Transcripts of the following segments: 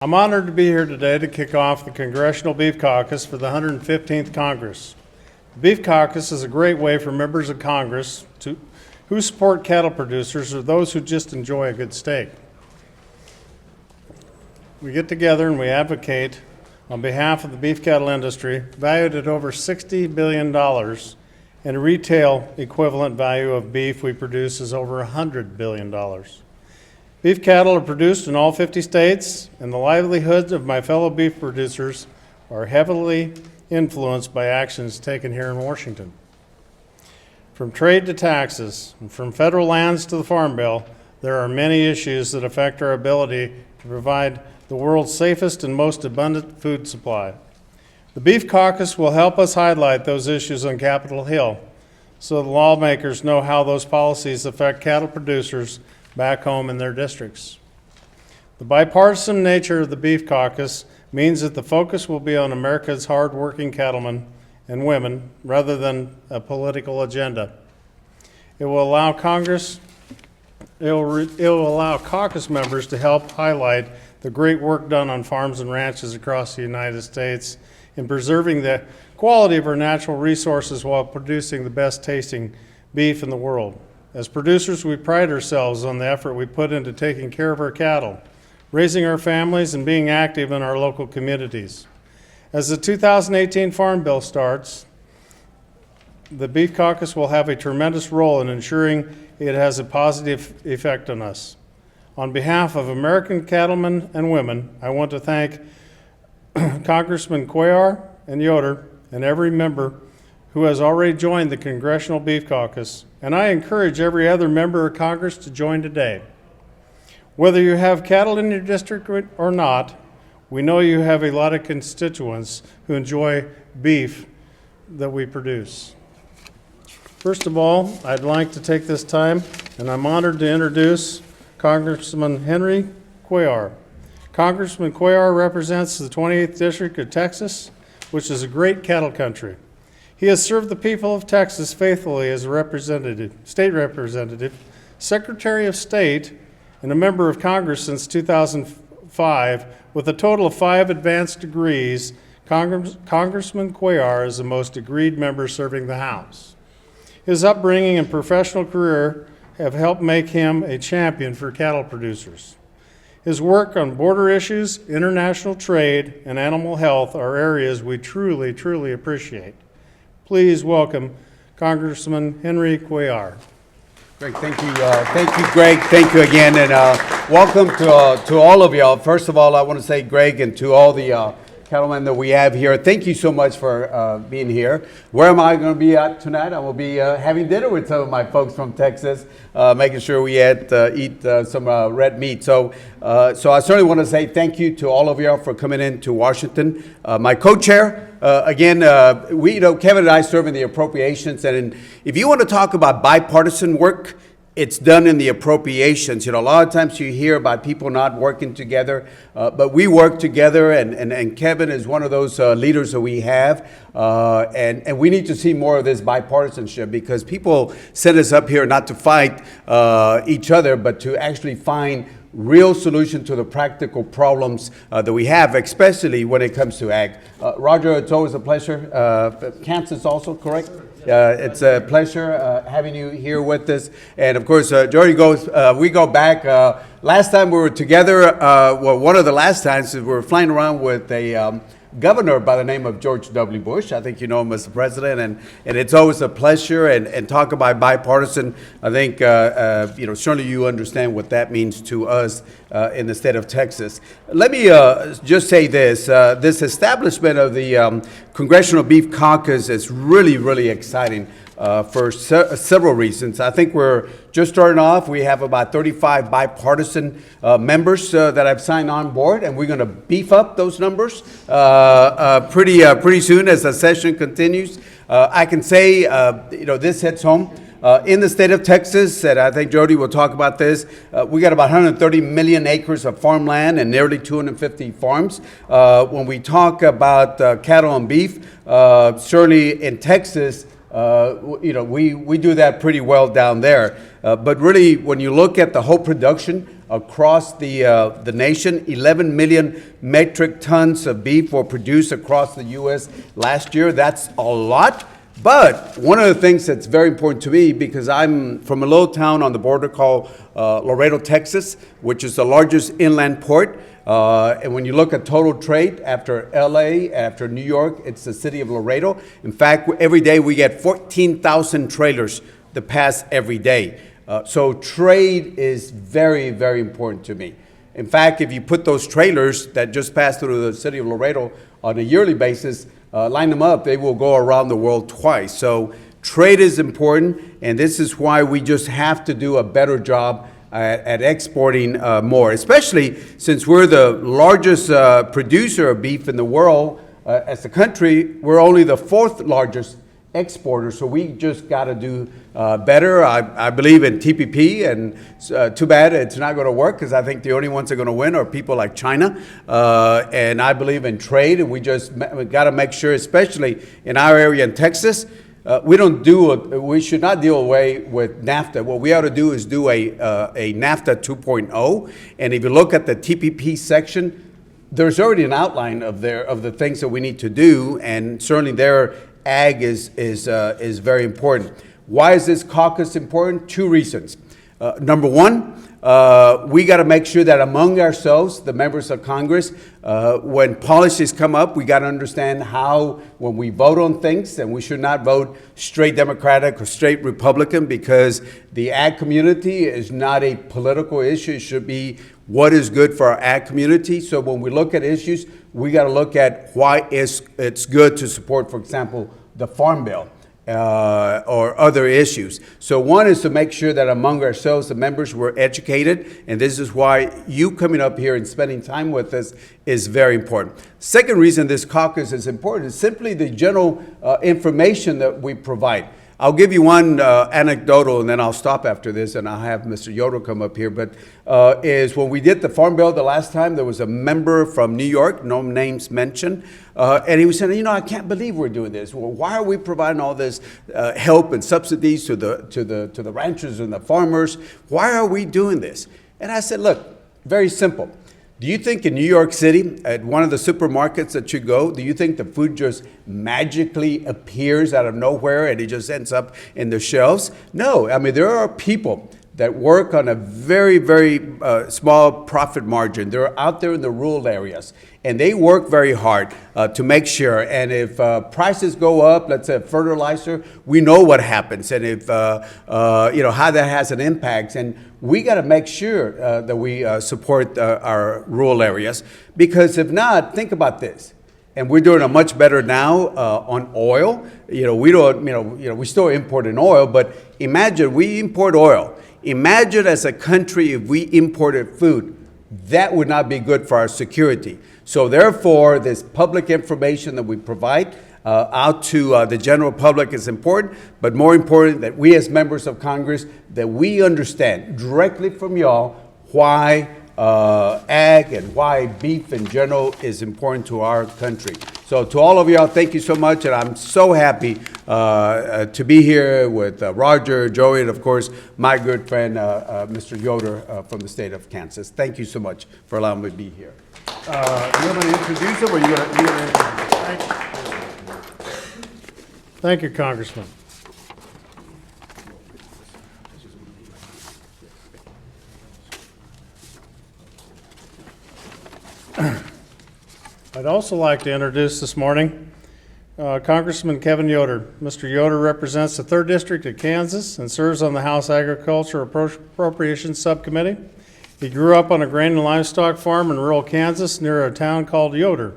I'm honored to be here today to kick off the Congressional Beef Caucus for the 115th Congress. The Beef Caucus is a great way for members of Congress who support cattle producers or those who just enjoy a good steak. We get together and we advocate on behalf of the beef cattle industry, valued at over $60 billion, and a retail equivalent value of beef we produce is over $100 billion. Beef cattle are produced in all 50 states, and the livelihoods of my fellow beef producers are heavily influenced by actions taken here in Washington. From trade to taxes, and from federal lands to the Farm Bill, there are many issues that affect our ability to provide the world's safest and most abundant food supply. The Beef Caucus will help us highlight those issues on Capitol Hill so the lawmakers know how those policies affect cattle producers back home in their districts. The bipartisan nature of the Beef Caucus means that the focus will be on America's hard-working cattlemen and women rather than a political agenda. It will allow caucus members to help highlight the great work done on farms and ranches across the United States in preserving the quality of our natural resources while producing the best tasting beef in the world. As producers, we pride ourselves on the effort we put into taking care of our cattle, raising our families, and being active in our local communities. As the 2018 Farm Bill starts, the Beef Caucus will have a tremendous role in ensuring it has a positive effect on us. On behalf of American cattlemen and women, I want to thank Congressman Cuellar and Yoder and every member who has already joined the Congressional Beef Caucus, and I encourage every other member of Congress to join today. Whether you have cattle in your district or not, we know you have a lot of constituents who enjoy beef that we produce. First of all, I'd like to take this time, and I'm honored to introduce Congressman Henry Cuellar. Congressman Cuellar represents the 28th District of Texas, which is a great cattle country. He has served the people of Texas faithfully as a state representative, Secretary of State, and a member of Congress since 2005. With a total of 5 advanced degrees, Congressman Cuellar is the most degreed member serving the House. His upbringing and professional career have helped make him a champion for cattle producers. His work on border issues, international trade, and animal health are areas we truly, truly appreciate. Please welcome Congressman Henry Cuellar. Great, thank you, Greg. Thank you again, and welcome to all of y'all. First of all, I want to say, Greg, and to all the cattlemen that we have here, thank you so much for being here. Where am I going to be at tonight? I will be having dinner with some of my folks from Texas, making sure we eat some red meat. So I certainly want to say thank you to all of y'all for coming in to Washington. My co-chair, again, Kevin and I serve in the appropriations, and if you want to talk about bipartisan work, it's done in the appropriations. A lot of times you hear about people not working together, but we work together, and Kevin is one of those leaders that we have, and we need to see more of this bipartisanship, because people send us up here not to fight each other, but to actually find real solution to the practical problems that we have, especially when it comes to ag. Roger, it's always a pleasure. Kansas also, correct? It's a pleasure having you here with us. And of course, Jody we go back. Last time we were together, one of the last times we were flying around with a governor by the name of George W. Bush. I think you know him as the president, and it's always a pleasure. And talk about bipartisan. I think certainly you understand what that means to us in the state of Texas. Let me just say this: this establishment of the Congressional Beef Caucus is really, really exciting. For several reasons. I think we're just starting off. We have about 35 bipartisan members that have signed on board, and we're going to beef up those numbers pretty soon as the session continues. I can say, this hits home. In the state of Texas, and I think Jody will talk about this, we got about 130 million acres of farmland and nearly 250 farms. When we talk about cattle and beef, certainly in Texas, we do that pretty well down there. But really, when you look at the whole production across the nation. 11 million metric tons of beef were produced across the U.S. last year. That's a lot. But one of the things that's very important to me, because I'm from a little town on the border called Laredo, Texas, which is the largest inland port. And when you look at total trade, after LA, after New York, it's the city of Laredo. In fact, every day we get 14,000 trailers that pass every day. So trade is very, very important to me. In fact, if you put those trailers that just pass through the city of Laredo on a yearly basis, line them up, they will go around the world twice. So trade is important, and this is why we just have to do a better job at exporting more, especially since we're the largest producer of beef in the world. As a country, we're only the fourth largest exporter, so we just got to do better. I believe in TPP, and too bad it's not going to work, because I think the only ones that are going to win are people like China. And I believe in trade, and we got to make sure, especially in our area in Texas, we should not deal away with NAFTA. What we ought to do is do a NAFTA 2.0. And if you look at the TPP section, there's already an outline of the things that we need to do, and certainly their ag is very important. Why is this caucus important? Two reasons. Number one, we got to make sure that among ourselves, the members of Congress, when policies come up, we got to understand how, when we vote on things, and we should not vote straight Democratic or straight Republican, because the ag community is not a political issue. It should be what is good for our ag community. So when we look at issues, we got to look at why it's good to support, for example, the Farm Bill. Or other issues. So one is to make sure that among ourselves, the members, were educated, and this is why you coming up here and spending time with us is very important. Second reason this caucus is important is simply the general information that we provide. I'll give you one anecdotal, and then I'll stop after this, and I'll have Mr. Yoder come up here. But is when we did the Farm Bill the last time, there was a member from New York, no names mentioned, and he was saying, I can't believe we're doing this. Well, why are we providing all this help and subsidies to the ranchers and the farmers? Why are we doing this? And I said, look, very simple. Do you think in New York City, at one of the supermarkets that you go, do you think the food just magically appears out of nowhere and it just ends up in the shelves? No, I mean, there are people that work on a very, very small profit margin. They're out there in the rural areas, and they work very hard to make sure. And if prices go up, let's say fertilizer, we know what happens, and if how that has an impact. And we got to make sure that we support our rural areas, because if not, think about this. And we're doing a much better now on oil. We still import in oil, but imagine we import oil. Imagine as a country if we imported food. That would not be good for our security. So therefore, this public information that we provide out to the general public is important, but more important that we as members of Congress, that we understand directly from y'all why ag and why beef in general is important to our country. So to all of y'all, thank you so much, and I'm so happy to be here with Roger, Joey, and of course, my good friend, Mr. Yoder from the state of Kansas. Thank you so much for allowing me to be here. You want to introduce him, or you want to introduce him? Thank you, Congressman. I'd also like to introduce this morning Congressman Kevin Yoder. Mr. Yoder represents the 3rd District of Kansas and serves on the House Agriculture Appropriations Subcommittee. He grew up on a grain and livestock farm in rural Kansas near a town called Yoder,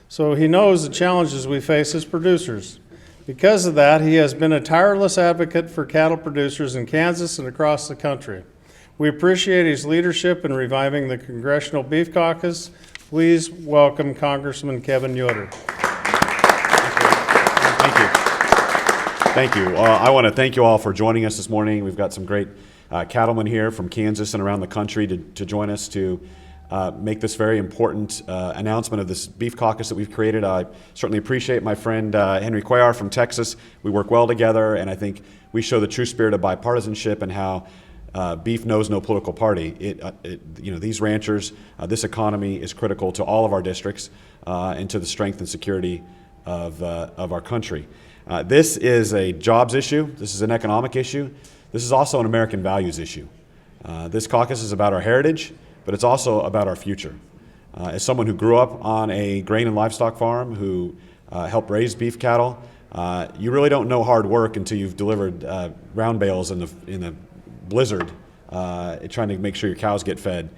so he knows the challenges we face as producers. Because of that, he has been a tireless advocate for cattle producers in Kansas and across the country. We appreciate his leadership in reviving the Congressional Beef Caucus. Please welcome Congressman Kevin Yoder. Thank you. Thank you. I want to thank you all for joining us this morning. We've got some great cattlemen here from Kansas and around the country to join us to make this very important announcement of this beef caucus that we've created. I certainly appreciate my friend Henry Cuellar from Texas. We work well together, and I think we show the true spirit of bipartisanship and how beef knows no political party. These ranchers, this economy is critical to all of our districts and to the strength and security of our country. This is a jobs issue. This is an economic issue. This is also an American values issue. This caucus is about our heritage, but it's also about our future. As someone who grew up on a grain and livestock farm, who helped raise beef cattle, you really don't know hard work until you've delivered round bales in the blizzard, trying to make sure your cows get fed.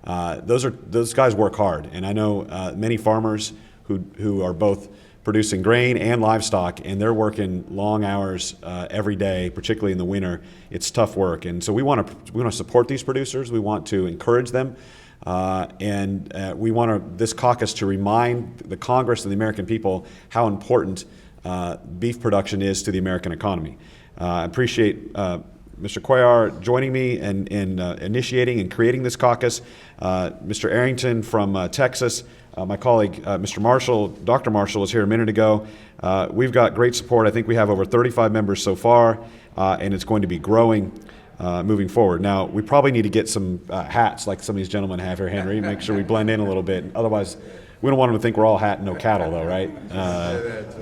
Those guys work hard, and I know many farmers who are both producing grain and livestock, and they're working long hours every day, particularly in the winter. It's tough work, and so we want to support these producers. We want to encourage them, and we want this caucus to remind the Congress and the American people how important beef production is to the American economy. I appreciate Mr. Cuellar joining me and initiating and creating this caucus. Mr. Arrington from Texas, my colleague, Mr. Marshall, Dr. Marshall was here a minute ago. We've got great support. I think we have over 35 members so far, and it's going to be growing moving forward. Now, we probably need to get some hats like some of these gentlemen have here, Henry, make sure we blend in a little bit. Otherwise, we don't want them to think we're all hat and no cattle, though, right?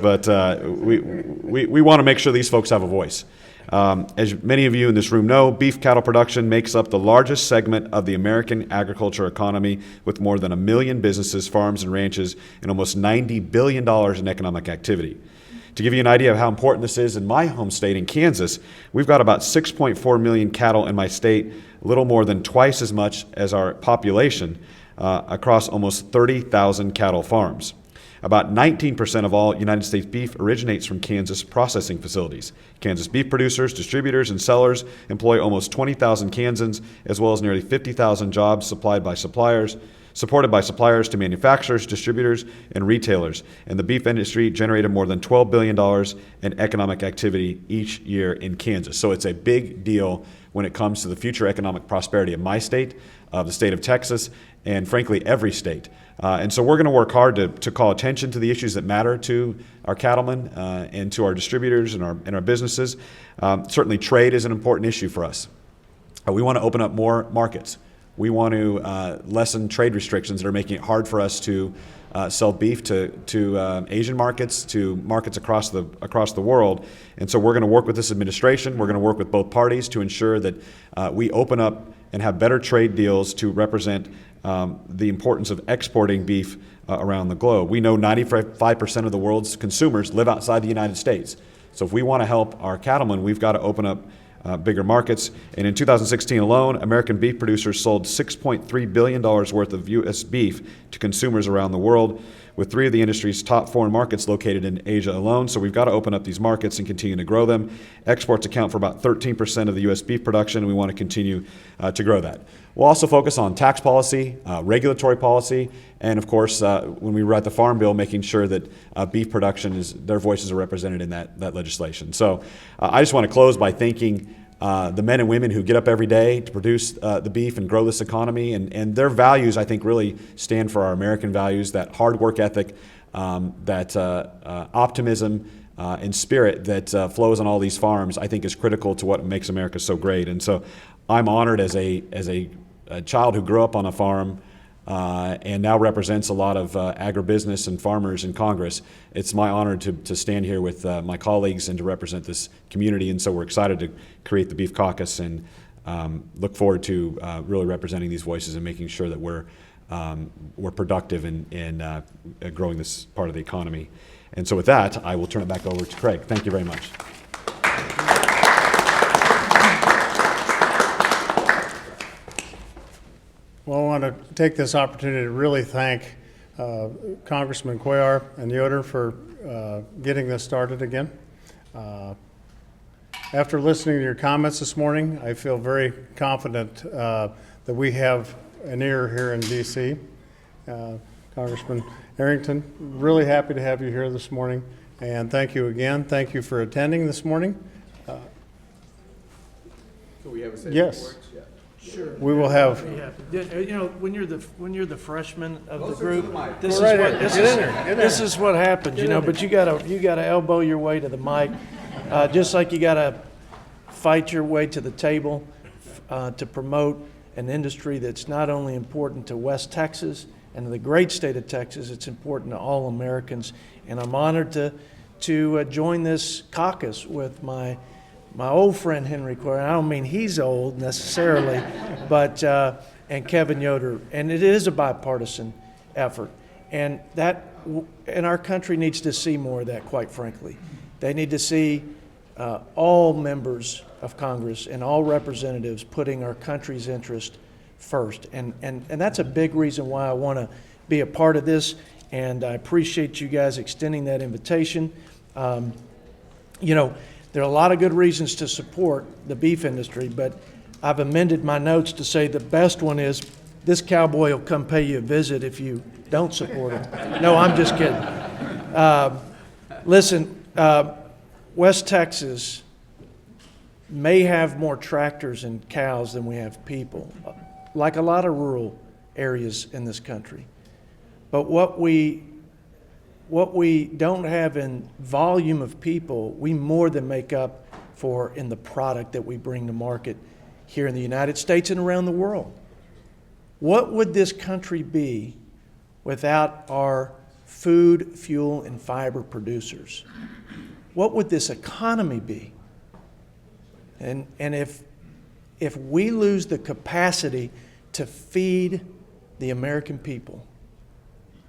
But we want to make sure these folks have a voice. As many of you in this room know, beef cattle production makes up the largest segment of the American agriculture economy, with more than 1 million businesses, farms, and ranches, and almost $90 billion in economic activity. To give you an idea of how important this is, in my home state, in Kansas, we've got about 6.4 million cattle in my state, a little more than twice as much as our population, across almost 30,000 cattle farms. About 19% of all United States beef originates from Kansas processing facilities. Kansas beef producers, distributors, and sellers employ almost 20,000 Kansans, as well as nearly 50,000 jobs supported by suppliers to manufacturers, distributors, and retailers. And the beef industry generated more than $12 billion in economic activity each year in Kansas. So it's a big deal when it comes to the future economic prosperity of my state, of the state of Texas, and frankly, every state. And so we're going to work hard to call attention to the issues that matter to our cattlemen and to our distributors and our businesses. Certainly, trade is an important issue for us. We want to open up more markets. We want to lessen trade restrictions that are making it hard for us to sell beef to Asian markets, to markets across the world. And so we're going to work with this administration. We're going to work with both parties to ensure that we open up and have better trade deals to represent the importance of exporting beef around the globe. We know 95% of the world's consumers live outside the United States. So if we want to help our cattlemen, we've got to open up bigger markets. And in 2016 alone, American beef producers sold $6.3 billion worth of U.S. beef to consumers around the world, with 3 of the industry's top foreign markets located in Asia alone. So we've got to open up these markets and continue to grow them. Exports account for about 13% of the U.S. beef production, and we want to continue to grow that. We'll also focus on tax policy, regulatory policy, and of course, when we write the Farm Bill, making sure that beef production, their voices are represented in that legislation. So I just want to close by thanking the men and women who get up every day to produce the beef and grow this economy, and their values, I think, really stand for our American values, that hard work ethic, that optimism and spirit that flows on all these farms, I think is critical to what makes America so great. And so I'm honored as a child who grew up on a farm and now represents a lot of agribusiness and farmers in Congress. It's my honor to stand here with my colleagues and to represent this community, and so we're excited to create the Beef Caucus and look forward to really representing these voices and making sure that we're productive in growing this part of the economy. And so with that, I will turn it back over to Craig. Thank you very much. Well, I want to take this opportunity to really thank Congressman Cuellar and Yoder for getting this started again. After listening to your comments this morning, I feel very confident that we have an ear here in D.C. Congressman Arrington, really happy to have you here this morning, and thank you again. Thank you for attending this morning. So we have a set Yes. of words? Yeah. Sure. We will have. Yeah. You know, when you're the freshman of the Closer group, to the mic. this Go right is what ahead. this Get is. in there. Get in This there. is what happens, you know. But you gotta elbow your way to the mic, just like you gotta fight your way to the table. to promote an industry that's not only important to West Texas and to the great state of Texas, it's important to all Americans. And I'm honored to join this caucus with my old friend Henry Cuellar. I don't mean he's old necessarily, but and Kevin Yoder. And it is a bipartisan effort. And our country needs to see more of that, quite frankly. They need to see all members of Congress and all representatives putting our country's interest first. And that's a big reason why I want to be a part of this. And I appreciate you guys extending that invitation. You know, there are a lot of good reasons to support the beef industry, but I've amended my notes to say the best one is this cowboy will come pay you a visit if you don't support him. No, I'm just kidding. Listen, West Texas may have more tractors and cows than we have people, like a lot of rural areas in this country. But what we don't have in volume of people, we more than make up for in the product that we bring to market here in the United States and around the world. What would this country be without our food, fuel, and fiber producers? What would this economy be? And if we lose the capacity to feed the American people,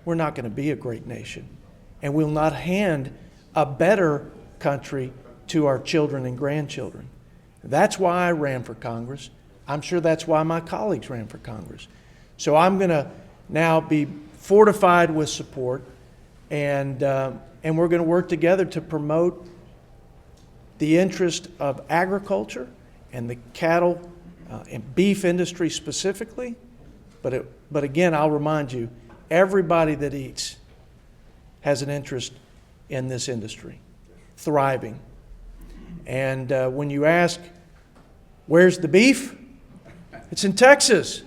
we're not going to be a great nation. And we'll not hand a better country to our children and grandchildren. That's why I ran for Congress. I'm sure that's why my colleagues ran for Congress. So I'm going to now be fortified with support, and we're going to work together to promote the interest of agriculture and the cattle and beef industry specifically. But again, I'll remind you, everybody that eats has an interest in this industry, thriving. And when you ask, where's the beef? It's in Texas.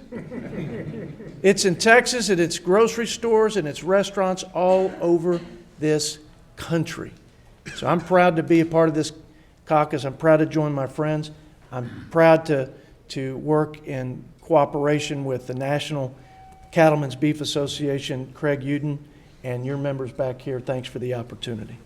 It's in Texas, and it's grocery stores and it's restaurants all over this country. So I'm proud to be a part of this caucus. I'm proud to join my friends. I'm proud to work in cooperation with the National Cattlemen's Beef Association, Craig Uden, and your members back here. Thanks for the opportunity.